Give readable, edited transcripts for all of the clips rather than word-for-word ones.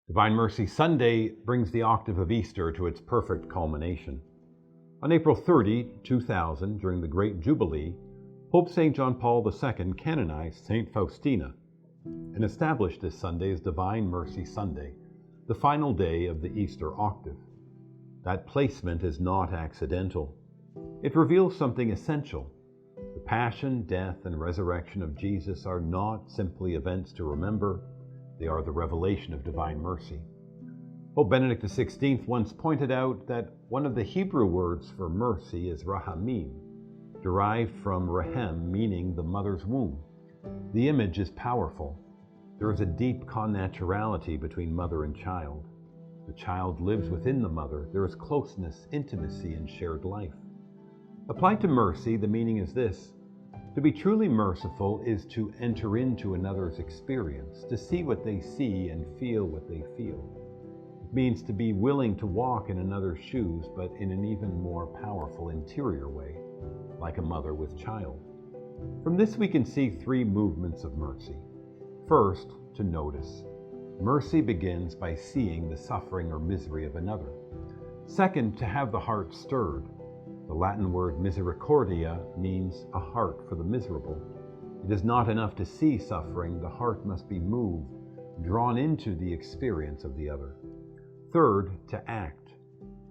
Divine Mercy Sunday brings the octave of Easter to its perfect culmination. On April 30, 2000, during the Great Jubilee, Pope St. John Paul II canonized St. Faustina and established this Sunday as Divine Mercy Sunday, the final day of the Easter octave. That placement is not accidental. It reveals something essential. The passion, death, and resurrection of Jesus are not simply events to remember, they are the revelation of divine mercy. Pope Benedict XVI once pointed out that one of the Hebrew words for mercy is rahamim, derived from rahem, meaning the mother's womb. The image is powerful. There is a deep connaturality between mother and child. The child lives within the mother. There is closeness, intimacy, and shared life. Applied to mercy, the meaning is this: to be truly merciful is to enter into another's experience, to see what they see and feel what they feel. It means to be willing to walk in another's shoes, but in an even more powerful interior way, like a mother with child. From this we can see three movements of mercy. First, to notice. Mercy begins by seeing the suffering or misery of another. Second, to have the heart stirred. The Latin word misericordia means a heart for the miserable. It is not enough to see suffering, the heart must be moved, drawn into the experience of the other. Third, to act.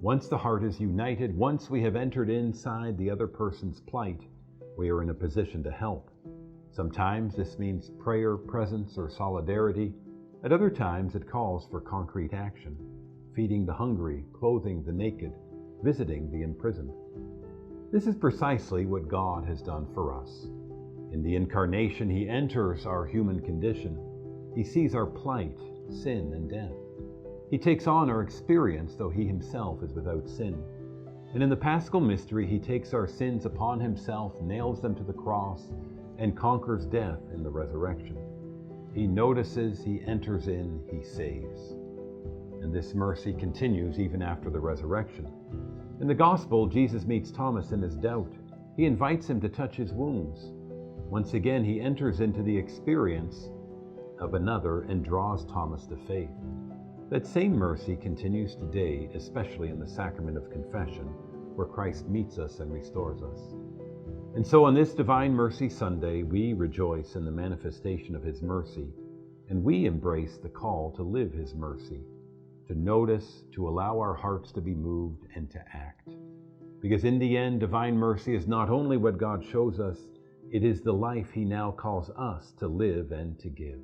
Once the heart is united, once we have entered inside the other person's plight, we are in a position to help. Sometimes this means prayer, presence, or solidarity. At other times it calls for concrete action, feeding the hungry, clothing the naked, visiting the imprisoned. This is precisely what God has done for us. In the Incarnation, He enters our human condition. He sees our plight, sin, and death. He takes on our experience, though He Himself is without sin. And in the Paschal Mystery, He takes our sins upon Himself, nails them to the cross, and conquers death in the resurrection. He notices, He enters in, He saves. And this mercy continues even after the resurrection. In the Gospel, Jesus meets Thomas in his doubt. He invites him to touch his wounds. Once again, He enters into the experience of another and draws Thomas to faith. That same mercy continues today, especially in the sacrament of confession, where Christ meets us and restores us. And so on this Divine Mercy Sunday, we rejoice in the manifestation of His mercy, and we embrace the call to live His mercy, to notice, to allow our hearts to be moved, and to act. Because in the end, divine mercy is not only what God shows us, it is the life He now calls us to live and to give.